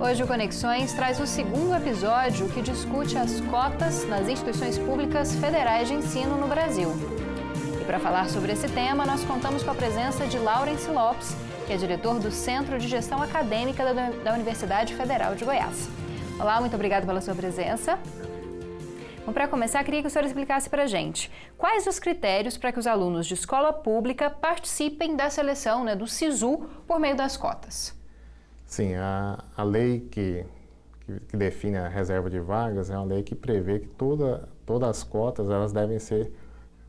Hoje o Conexões traz o segundo episódio que discute as cotas nas instituições públicas federais de ensino no Brasil. E para falar sobre esse tema, nós contamos com a presença de Laurence Lopes, que é diretor do Centro de Gestão Acadêmica da Universidade Federal de Goiás. Olá, muito obrigada pela sua presença. Bom, para começar, queria que o senhor explicasse para a gente quais os critérios para que os alunos de escola pública participem da seleção, do SISU, por meio das cotas. Sim, a lei que define a reserva de vagas é uma lei que prevê que todas as cotas elas devem ser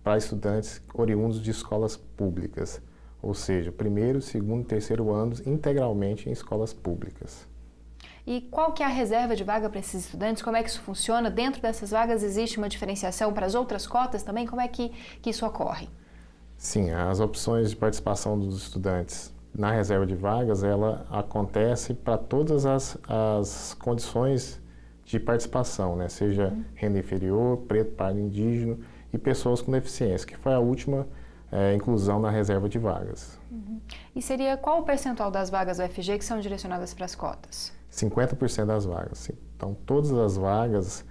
para estudantes oriundos de escolas públicas, ou seja, primeiro, segundo e terceiro anos integralmente em escolas públicas. E qual que é a reserva de vaga para esses estudantes? Como é que isso funciona? Dentro dessas vagas existe uma diferenciação para as outras cotas também? Como é que isso ocorre? Sim, as opções de participação dos estudantes na reserva de vagas, ela acontece para todas as condições de participação, seja renda inferior, preto, pardo, indígena e pessoas com deficiência, que foi a última inclusão na reserva de vagas. E seria qual o percentual das vagas do UFG que são direcionadas para as cotas? 50% das vagas. Então, todas as vagas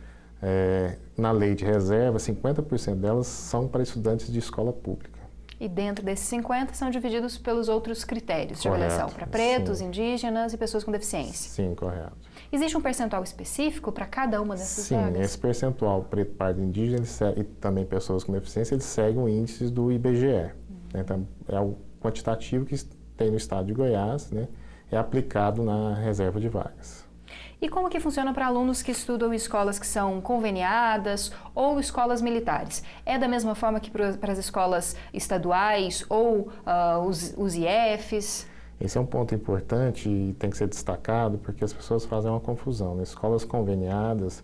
na lei de reserva, 50% delas são para estudantes de escola pública. E dentro desses 50 são divididos pelos outros critérios de avaliação, para pretos, indígenas e pessoas com deficiência. Sim, correto. Existe um percentual específico para cada uma dessas vagas? Sim, esse percentual, preto, pardo, indígena e também pessoas com deficiência, eles seguem o índice do IBGE. Então, é o quantitativo que tem no estado de Goiás, é aplicado na reserva de vagas. E como que funciona para alunos que estudam em escolas que são conveniadas ou escolas militares? É da mesma forma que para as escolas estaduais ou os IFs? Esse é um ponto importante e tem que ser destacado porque as pessoas fazem uma confusão. Escolas conveniadas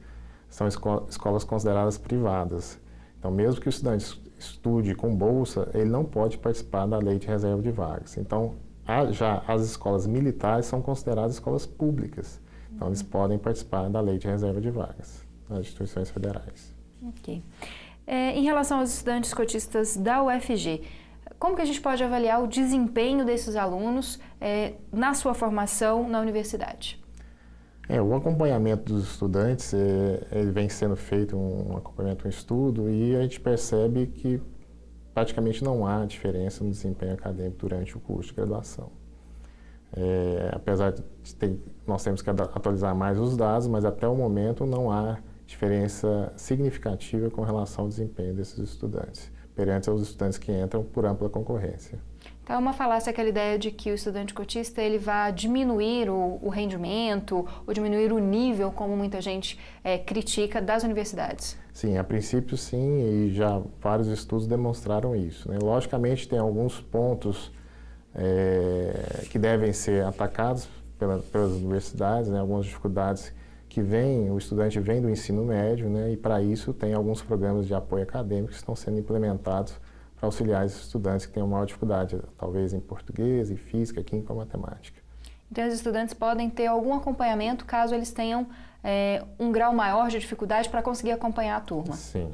são escolas consideradas privadas. Então, mesmo que o estudante estude com bolsa, ele não pode participar da lei de reserva de vagas. Então, já as escolas militares são consideradas escolas públicas. Então, eles podem participar da lei de reserva de vagas nas instituições federais. Ok. Em relação aos estudantes cotistas da UFG, como que a gente pode avaliar o desempenho desses alunos na sua formação na universidade? O acompanhamento dos estudantes, ele vem sendo feito um acompanhamento, um estudo, e a gente percebe que praticamente não há diferença no desempenho acadêmico durante o curso de graduação. Apesar de nós temos que atualizar mais os dados, mas até o momento não há diferença significativa com relação ao desempenho desses estudantes, perante os estudantes que entram por ampla concorrência. Então, é uma falácia aquela ideia de que o estudante cotista ele vai diminuir o rendimento ou diminuir o nível, como muita gente critica, das universidades. Sim, a princípio sim, e já vários estudos demonstraram isso. Logicamente, tem alguns pontos que devem ser atacados pelas universidades, algumas dificuldades que o estudante vem do ensino médio, e para isso tem alguns programas de apoio acadêmico que estão sendo implementados para auxiliar esses estudantes que têm maior dificuldade, talvez em português, em física, química ou matemática. Então, os estudantes podem ter algum acompanhamento caso eles tenham um grau maior de dificuldade para conseguir acompanhar a turma? Sim.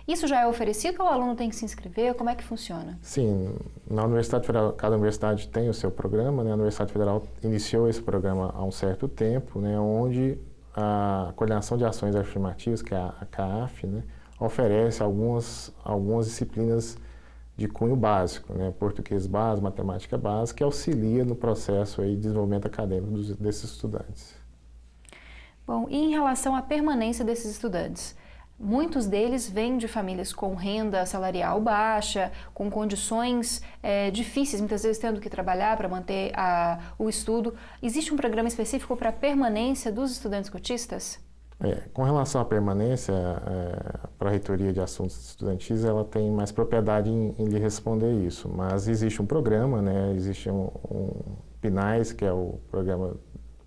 Isso já é oferecido ou o aluno tem que se inscrever? Como é que funciona? Sim, na Universidade Federal, cada universidade tem o seu programa, A Universidade Federal iniciou esse programa há um certo tempo, onde a Coordenação de Ações Afirmativas, que é a CAAF, oferece algumas disciplinas de cunho básico, português básico, matemática básica, que auxilia no processo de desenvolvimento acadêmico desses estudantes. Bom, e em relação à permanência desses estudantes? Muitos deles vêm de famílias com renda salarial baixa, com condições difíceis, muitas vezes tendo que trabalhar para manter o estudo. Existe um programa específico para a permanência dos estudantes cotistas? Com relação à permanência, para a Reitoria de Assuntos Estudantis, ela tem mais propriedade em lhe responder isso, mas existe um programa, existe um PNAES, que é o programa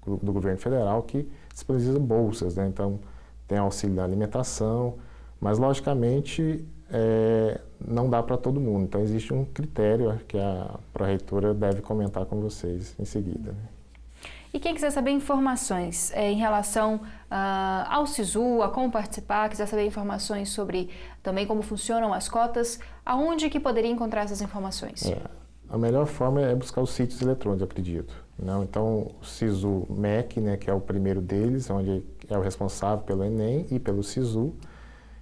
do governo federal, que disponibiliza bolsas, então tem auxílio da alimentação, mas logicamente não dá para todo mundo, então existe um critério que a pró-reitora deve comentar com vocês em seguida. E quem quiser saber informações em relação ao SISU, a como participar, quiser saber informações sobre também como funcionam as cotas, aonde que poderia encontrar essas informações? A melhor forma é buscar os sítios eletrônicos, acredito. Não? Então, o SISU-MEC, né, que é o primeiro deles, onde é o responsável pelo Enem e pelo SISU,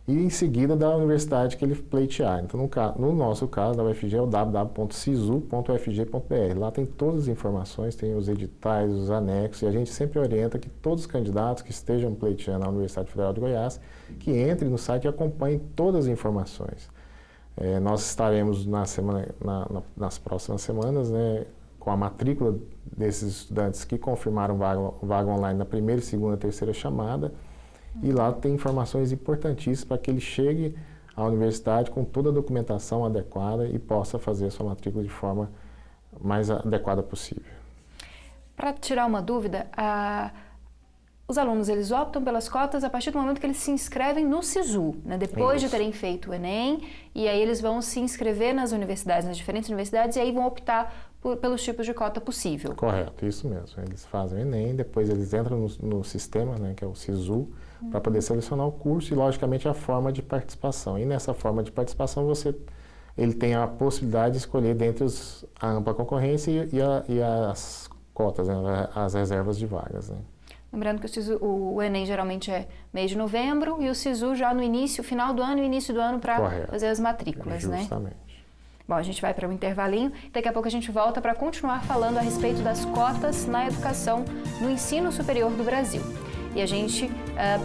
e em seguida da universidade que ele pleitear. Então, no nosso caso, da UFG, é o www.sisu.ufg.br. Lá tem todas as informações, tem os editais, os anexos, e a gente sempre orienta que todos os candidatos que estejam pleiteando na Universidade Federal de Goiás, que entrem no site e acompanhem todas as informações. Nós estaremos nas próximas semanas, né, com a matrícula desses estudantes que confirmaram vaga online na primeira, segunda, terceira chamada, e lá tem informações importantíssimas para que ele chegue à universidade com toda a documentação adequada e possa fazer a sua matrícula de forma mais adequada possível. Para tirar uma dúvida, os alunos eles optam pelas cotas a partir do momento que eles se inscrevem no SISU, né? Depois de terem feito o Enem, e aí eles vão se inscrever nas universidades, nas diferentes universidades, e aí vão optar pelos tipos de cota possível. Correto, isso mesmo. Eles fazem o Enem, depois eles entram no sistema, né, que é o SISU, para poder selecionar o curso e, logicamente, a forma de participação. E nessa forma de participação, ele tem a possibilidade de escolher dentre a ampla concorrência e as cotas, né, as reservas de vagas, né. Lembrando que o Enem geralmente é mês de novembro e o SISU já no início, final do ano e início do ano para fazer as matrículas, né? Justamente. Bom, a gente vai para um intervalinho, daqui a pouco a gente volta para continuar falando a respeito das cotas na educação no ensino superior do Brasil. E a gente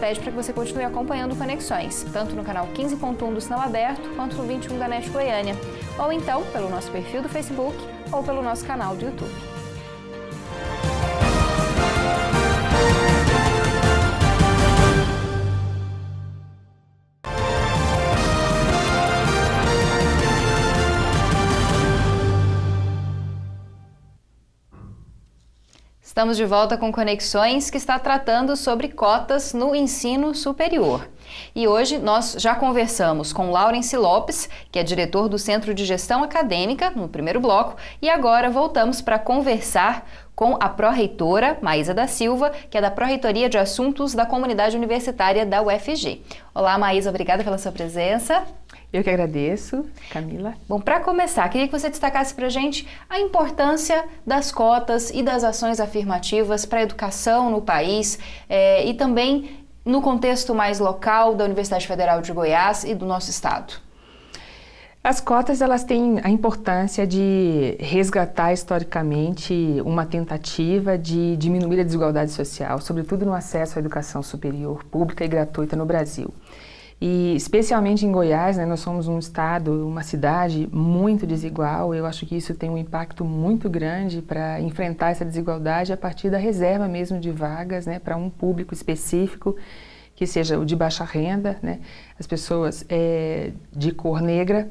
pede para que você continue acompanhando Conexões, tanto no canal 15.1 do Sinal Aberto, quanto no 21 da NET Goiânia, ou então pelo nosso perfil do Facebook ou pelo nosso canal do YouTube. Estamos de volta com Conexões, que está tratando sobre cotas no ensino superior. E hoje nós já conversamos com Laurence Lopes, que é diretor do Centro de Gestão Acadêmica, no primeiro bloco, e agora voltamos para conversar com a pró-reitora Maísa da Silva, que é da Pró-Reitoria de Assuntos da Comunidade Universitária da UFG. Olá, Maísa, obrigada pela sua presença. Eu que agradeço, Camila. Bom, para começar, queria que você destacasse para a gente a importância das cotas e das ações afirmativas para a educação no país e também no contexto mais local da Universidade Federal de Goiás e do nosso estado. As cotas, elas têm a importância de resgatar historicamente uma tentativa de diminuir a desigualdade social, sobretudo no acesso à educação superior pública e gratuita no Brasil. E especialmente em Goiás, né, nós somos um estado, uma cidade muito desigual. Eu acho que isso tem um impacto muito grande para enfrentar essa desigualdade a partir da reserva mesmo de vagas, né, para um público específico, que seja o de baixa renda, né, as pessoas de cor negra,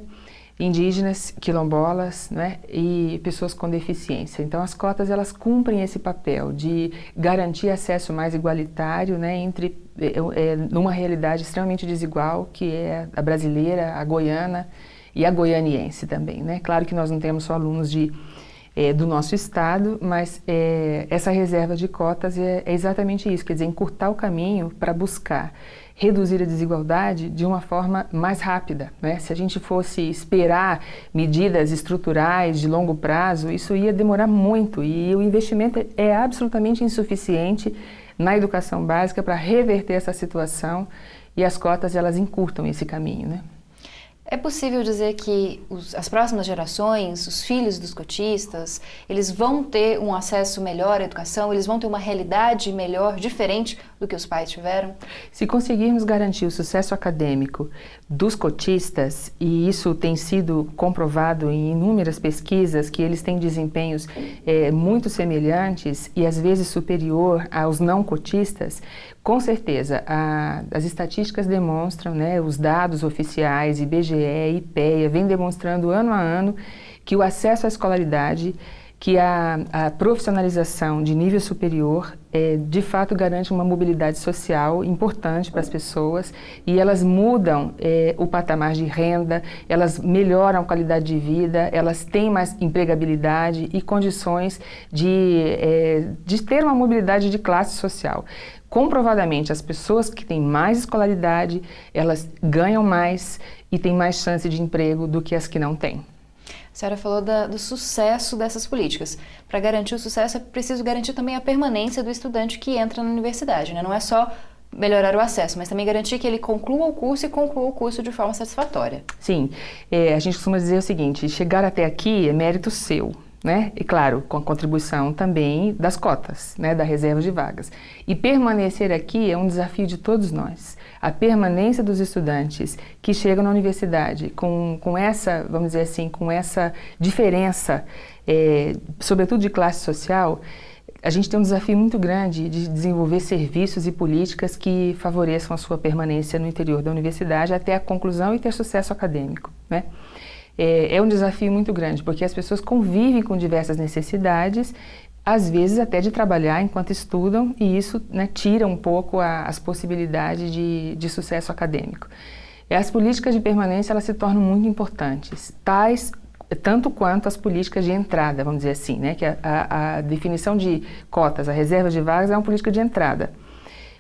indígenas, quilombolas, né, e pessoas com deficiência. Então as cotas elas cumprem esse papel de garantir acesso mais igualitário, né, numa realidade extremamente desigual que é a brasileira, a goiana e a goianiense também, né. Claro que nós não temos só alunos do nosso estado, mas essa reserva de cotas é exatamente isso, quer dizer, encurtar o caminho para buscar reduzir a desigualdade de uma forma mais rápida, né? Se a gente fosse esperar medidas estruturais de longo prazo, isso ia demorar muito e o investimento é absolutamente insuficiente na educação básica para reverter essa situação e as cotas elas encurtam esse caminho, né? É possível dizer que as próximas gerações, os filhos dos cotistas, eles vão ter um acesso melhor à educação, eles vão ter uma realidade melhor, diferente do que os pais tiveram? Se conseguirmos garantir o sucesso acadêmico dos cotistas, e isso tem sido comprovado em inúmeras pesquisas, que eles têm desempenhos muito semelhantes e às vezes superior aos não cotistas, com certeza, as estatísticas demonstram, né, os dados oficiais, IBGE, IPEA, vem demonstrando ano a ano que o acesso à escolaridade, que a profissionalização de nível superior, de fato garante uma mobilidade social importante para as pessoas e elas mudam o patamar de renda, elas melhoram a qualidade de vida, elas têm mais empregabilidade e condições de ter uma mobilidade de classe social. Comprovadamente, as pessoas que têm mais escolaridade, elas ganham mais e têm mais chance de emprego do que as que não têm. senhora falou do sucesso dessas políticas. Para garantir o sucesso é preciso garantir também a permanência do estudante que entra na universidade, né? Não é só melhorar o acesso, mas também garantir que ele conclua o curso e conclua o curso de forma satisfatória. Sim, a gente costuma dizer o seguinte, chegar até aqui é mérito seu, né? E claro, com a contribuição também das cotas, né? Da reserva de vagas. E permanecer aqui é um desafio de todos nós. A permanência dos estudantes que chegam na universidade com essa, vamos dizer assim, com essa diferença, sobretudo de classe social, a gente tem um desafio muito grande de desenvolver serviços e políticas que favoreçam a sua permanência no interior da universidade até a conclusão e ter sucesso acadêmico, né? É um desafio muito grande, porque as pessoas convivem com diversas necessidades, às vezes até de trabalhar enquanto estudam, e isso, né, tira um pouco as possibilidades de sucesso acadêmico. As políticas de permanência, elas se tornam muito importantes, tanto quanto as políticas de entrada, vamos dizer assim, né, que a definição de cotas, a reserva de vagas é uma política de entrada.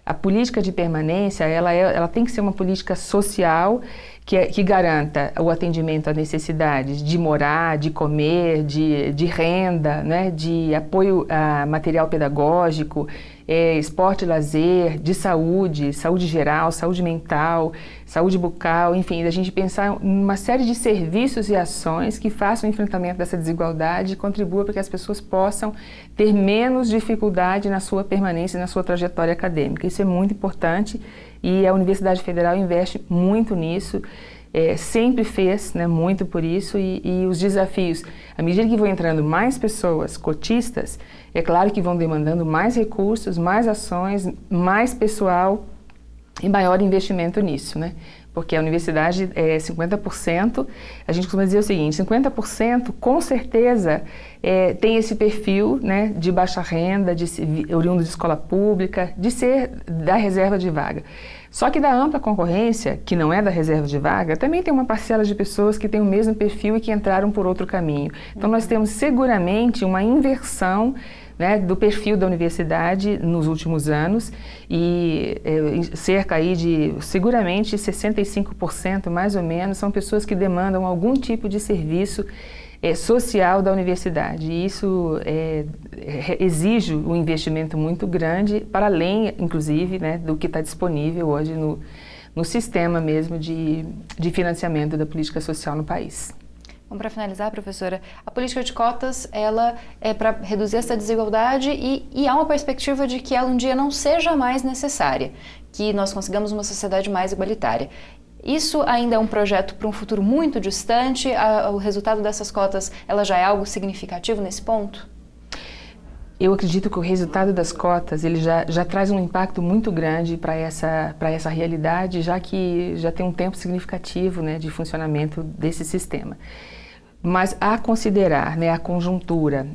A política de permanência, ela tem que ser uma política social que garanta o atendimento às necessidades de morar, de comer, de renda, né, de apoio a material pedagógico, esporte e lazer, de saúde geral, saúde mental, saúde bucal, enfim, a gente pensar em uma série de serviços e ações que façam o enfrentamento dessa desigualdade e contribuam para que as pessoas possam ter menos dificuldade na sua permanência, na sua trajetória acadêmica. Isso é muito importante e a Universidade Federal investe muito nisso, sempre fez, né, muito por isso, e os desafios, à medida que vão entrando mais pessoas cotistas, é claro que vão demandando mais recursos, mais ações, mais pessoal e maior investimento nisso, né? Porque a universidade é 50%, a gente costuma dizer o seguinte, 50% com certeza tem esse perfil, né, de baixa renda, oriundo de escola pública, de ser da reserva de vaga. Só que da ampla concorrência, que não é da reserva de vaga, também tem uma parcela de pessoas que têm o mesmo perfil e que entraram por outro caminho. Então nós temos seguramente uma inversão, né, do perfil da universidade nos últimos anos e cerca aí de, seguramente, 65% mais ou menos, são pessoas que demandam algum tipo de serviço social da universidade. E isso exige um investimento muito grande, para além, inclusive, né, do que está disponível hoje no sistema mesmo de financiamento da política social no país. Bom, para finalizar, professora, a política de cotas, ela é para reduzir essa desigualdade e há uma perspectiva de que ela um dia não seja mais necessária, que nós consigamos uma sociedade mais igualitária. Isso ainda é um projeto para um futuro muito distante? O resultado dessas cotas, ela já é algo significativo nesse ponto? Eu acredito que o resultado das cotas ele já traz um impacto muito grande para essa realidade, já que já tem um tempo significativo, né, de funcionamento desse sistema. Mas a considerar, né, a conjuntura,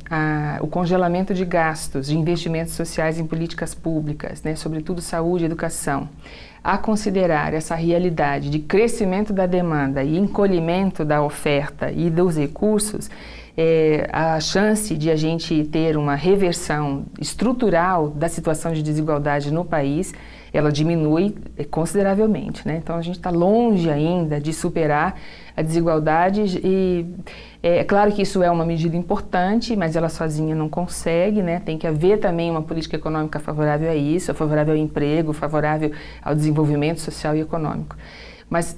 o congelamento de gastos, de investimentos sociais em políticas públicas, né, sobretudo saúde e educação, a considerar essa realidade de crescimento da demanda e encolhimento da oferta e dos recursos, a chance de a gente ter uma reversão estrutural da situação de desigualdade no país, ela diminui consideravelmente, né? Então a gente está longe ainda de superar a desigualdade e é claro que isso é uma medida importante, mas ela sozinha não consegue, né? Tem que haver também uma política econômica favorável a isso, favorável ao emprego, favorável ao desenvolvimento social e econômico. Mas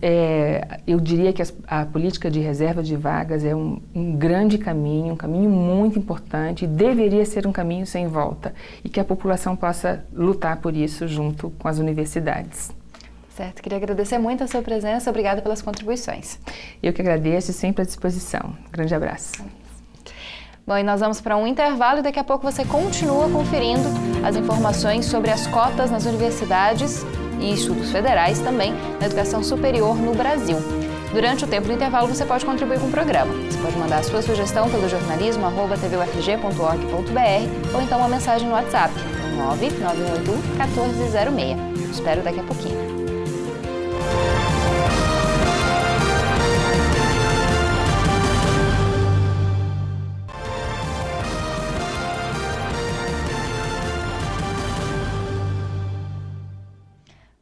eu diria que a política de reserva de vagas é um grande caminho, um caminho muito importante, e deveria ser um caminho sem volta, e que a população possa lutar por isso junto com as universidades. Certo, queria agradecer muito a sua presença, obrigada pelas contribuições. Eu que agradeço, sempre à disposição. Grande abraço. Bom, e nós vamos para um intervalo e daqui a pouco você continua conferindo as informações sobre as cotas nas universidades e estudos federais também na educação superior no Brasil. Durante o tempo do intervalo você pode contribuir com o programa. Você pode mandar a sua sugestão pelo jornalismo@tvufg.org.br ou então uma mensagem no WhatsApp, 99181 1406. Espero daqui a pouquinho.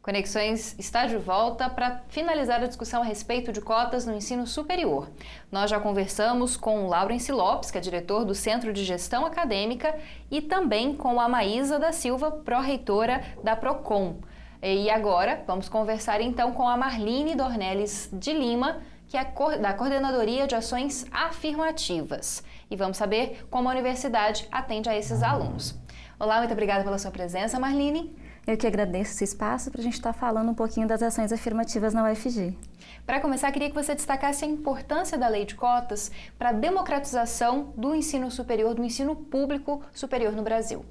Conexões está de volta para finalizar a discussão a respeito de cotas no ensino superior. Nós já conversamos com o Laurence Lopes, que é diretor do Centro de Gestão Acadêmica, e também com a Maísa da Silva, pró-reitora da Procon. E agora vamos conversar então com a Marline Dornelles de Lima, que é da Coordenadoria de Ações Afirmativas. E vamos saber como a universidade atende a esses alunos. Olá, muito obrigada pela sua presença, Marline. Eu que agradeço esse espaço para a gente estar falando um pouquinho das ações afirmativas na UFG. Para começar, queria que você destacasse a importância da lei de cotas para a democratização do ensino superior, do ensino público superior no Brasil.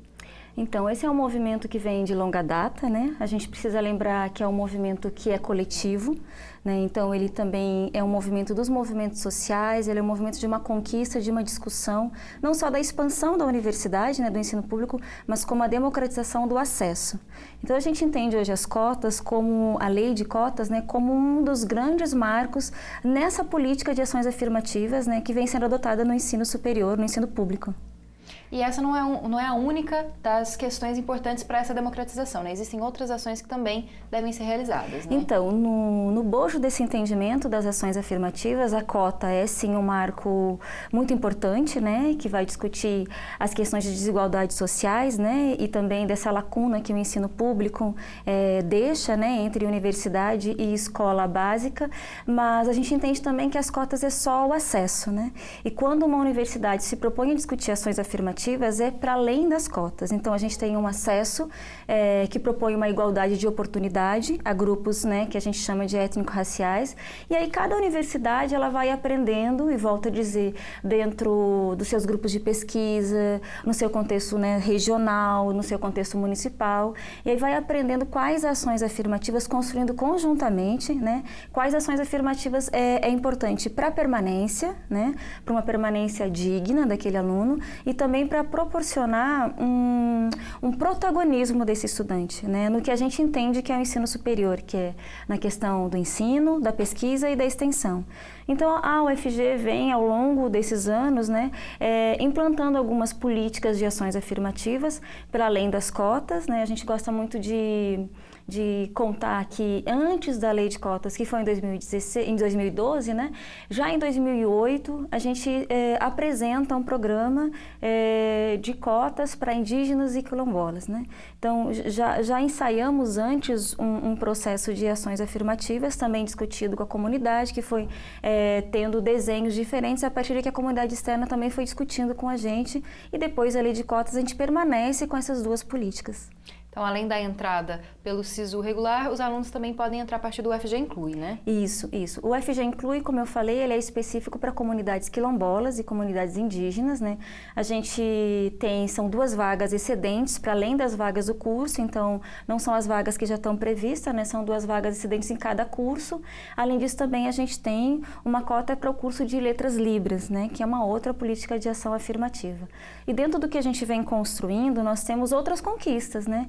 Então, esse é um movimento que vem de longa data, né? A gente precisa lembrar que é um movimento que é coletivo, né? Então, ele também é um movimento dos movimentos sociais, ele é um movimento de uma conquista, de uma discussão, não só da expansão da universidade, né, do ensino público, mas como a democratização do acesso. Então, a gente entende hoje as cotas, como a lei de cotas, né, como um dos grandes marcos nessa política de ações afirmativas, né, que vem sendo adotada no ensino superior, no ensino público. E essa não é a única das questões importantes para essa democratização, né? Existem outras ações que também devem ser realizadas, né? Então, no bojo desse entendimento das ações afirmativas, a cota é sim um marco muito importante, né? Que vai discutir as questões de desigualdades sociais, né? E também dessa lacuna que o ensino público deixa, né? Entre universidade e escola básica, mas a gente entende também que as cotas é só o acesso, né? E quando uma universidade se propõe a discutir ações afirmativas, é para além das cotas. Então, a gente tem um acesso que propõe uma igualdade de oportunidade a grupos, né, que a gente chama de étnico-raciais. E aí, cada universidade ela vai aprendendo, e volto a dizer, dentro dos seus grupos de pesquisa, no seu contexto, né, regional, no seu contexto municipal, e aí vai aprendendo quais ações afirmativas, construindo conjuntamente, né, quais ações afirmativas é importante para a permanência, né, para uma permanência digna daquele aluno, e também para proporcionar um protagonismo desse estudante, né, no que a gente entende que é o ensino superior, que é na questão do ensino, da pesquisa e da extensão. Então, a UFG vem, ao longo desses anos, né, implantando algumas políticas de ações afirmativas, para além das cotas, né. A gente gosta muito de contar que antes da lei de cotas, que foi em 2012, né, já em 2008, a gente apresenta um programa de cotas para indígenas e quilombolas, né? Então, já ensaiamos antes um processo de ações afirmativas, também discutido com a comunidade, que foi tendo desenhos diferentes, a partir de que a comunidade externa também foi discutindo com a gente, e depois a lei de cotas a gente permanece com essas duas políticas. Então, além da entrada pelo SISU regular, os alunos também podem entrar a partir do UFG Inclui, né? Isso. O UFG Inclui, como eu falei, ele é específico para comunidades quilombolas e comunidades indígenas, né? A gente são 2 vagas excedentes para além das vagas do curso, então não são as vagas que já estão previstas, né? São 2 vagas excedentes em cada curso. Além disso, também a gente tem uma cota para o curso de Letras Libras, né? Que é uma outra política de ação afirmativa. E dentro do que a gente vem construindo, nós temos outras conquistas, né?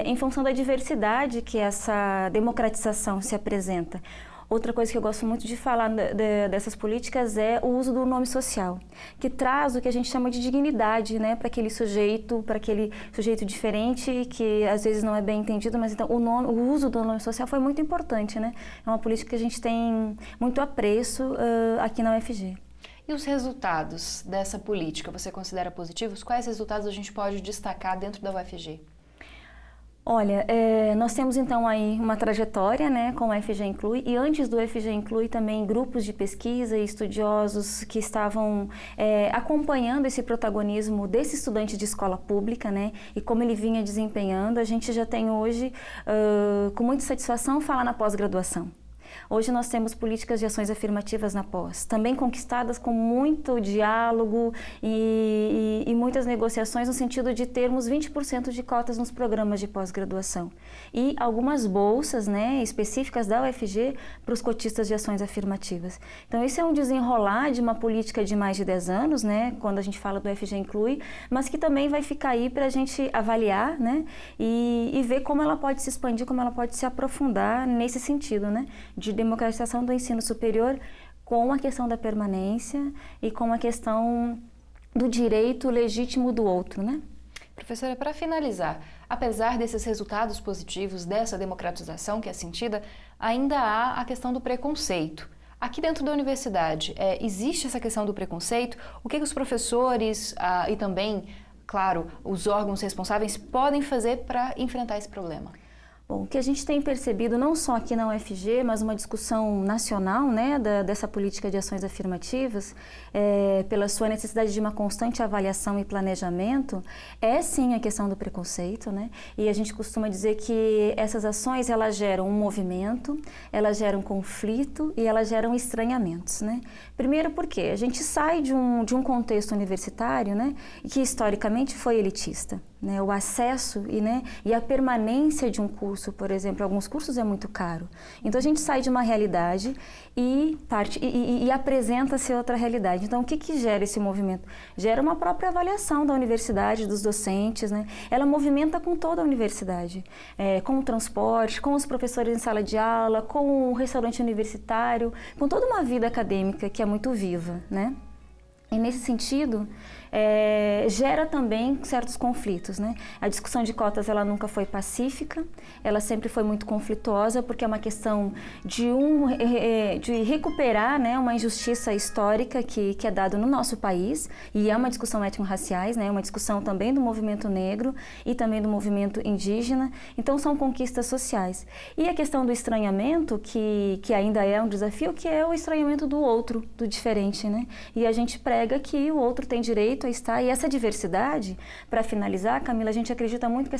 Em função da diversidade que essa democratização se apresenta. Outra coisa que eu gosto muito de falar dessas políticas é o uso do nome social, que traz o que a gente chama de dignidade, né, para aquele sujeito diferente, que às vezes não é bem entendido, mas então o uso do nome social foi muito importante, né? É uma política que a gente tem muito apreço aqui na UFG. E os resultados dessa política, você considera positivos? Quais resultados a gente pode destacar dentro da UFG? Olha, nós temos então aí uma trajetória, né, com o UFG Inclui, e antes do UFG Inclui também grupos de pesquisa e estudiosos que estavam acompanhando esse protagonismo desse estudante de escola pública, né, e como ele vinha desempenhando. A gente já tem hoje, com muita satisfação, falar na pós-graduação. Hoje nós temos políticas de ações afirmativas na pós, também conquistadas com muito diálogo e muitas negociações no sentido de termos 20% de cotas nos programas de pós-graduação. E algumas bolsas, né, específicas da UFG para os cotistas de ações afirmativas. Então, esse é um desenrolar de uma política de mais de 10 anos, né, quando a gente fala do UFG Inclui, mas que também vai ficar aí para a gente avaliar, né, e ver como ela pode se expandir, como ela pode se aprofundar nesse sentido, né, de democratização do ensino superior, com a questão da permanência e com a questão do direito legítimo do outro, né? Professora, para finalizar, apesar desses resultados positivos, dessa democratização que é sentida, ainda há a questão do preconceito. Aqui dentro da universidade, existe essa questão do preconceito? O que os professores e também, claro, os órgãos responsáveis podem fazer para enfrentar esse problema? Bom, o que a gente tem percebido, não só aqui na UFG, mas uma discussão nacional, né, dessa política de ações afirmativas, pela sua necessidade de uma constante avaliação e planejamento, é sim a questão do preconceito, né? E a gente costuma dizer que essas ações, elas geram um movimento, elas geram conflito e elas geram estranhamentos, né? Primeiro porque a gente sai de um contexto universitário, né, que historicamente foi elitista. Né, o acesso e a permanência de um curso, por exemplo, alguns cursos é muito caro. Então a gente sai de uma realidade e apresenta-se outra realidade. Então o que gera esse movimento? Gera uma própria avaliação da universidade, dos docentes, né? Ela movimenta com toda a universidade, com o transporte, com os professores em sala de aula, com o restaurante universitário, com toda uma vida acadêmica que é muito viva, né? E nesse sentido, gera também certos conflitos, né? A discussão de cotas, ela nunca foi pacífica, ela sempre foi muito conflituosa, porque é uma questão de recuperar, né, uma injustiça histórica que é dada no nosso país, e é uma discussão étnico-raciais, né? Uma discussão também do movimento negro e também do movimento indígena, então são conquistas sociais. E a questão do estranhamento, que ainda é um desafio, que é o estranhamento do outro, do diferente, né? E a gente prega que o outro tem direito a estar, e essa diversidade, para finalizar, Camila, a gente acredita muito que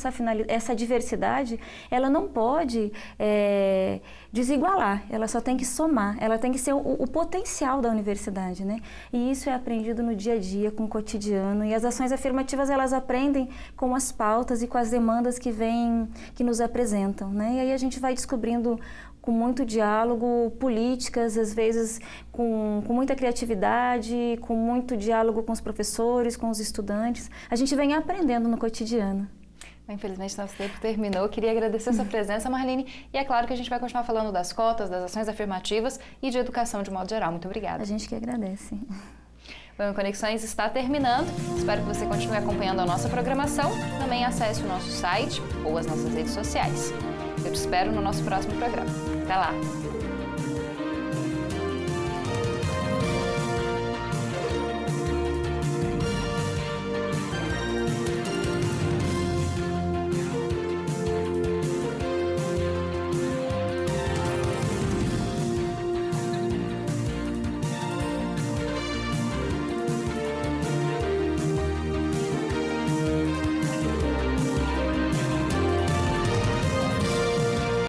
essa diversidade, ela não pode desigualar, ela só tem que somar, ela tem que ser o potencial da universidade, né? E isso é aprendido no dia a dia, com o cotidiano, e as ações afirmativas, elas aprendem com as pautas e com as demandas que nos apresentam, né? E aí a gente vai descobrindo com muito diálogo, políticas, às vezes com muita criatividade, com muito diálogo com os professores, com os estudantes. A gente vem aprendendo no cotidiano. Infelizmente, nosso tempo terminou. Queria agradecer a sua presença, Marlene. E é claro que a gente vai continuar falando das cotas, das ações afirmativas e de educação de modo geral. Muito obrigada. A gente que agradece. Bom, Conexões está terminando. Espero que você continue acompanhando a nossa programação. Também acesse o nosso site ou as nossas redes sociais. Eu te espero no nosso próximo programa. Até lá!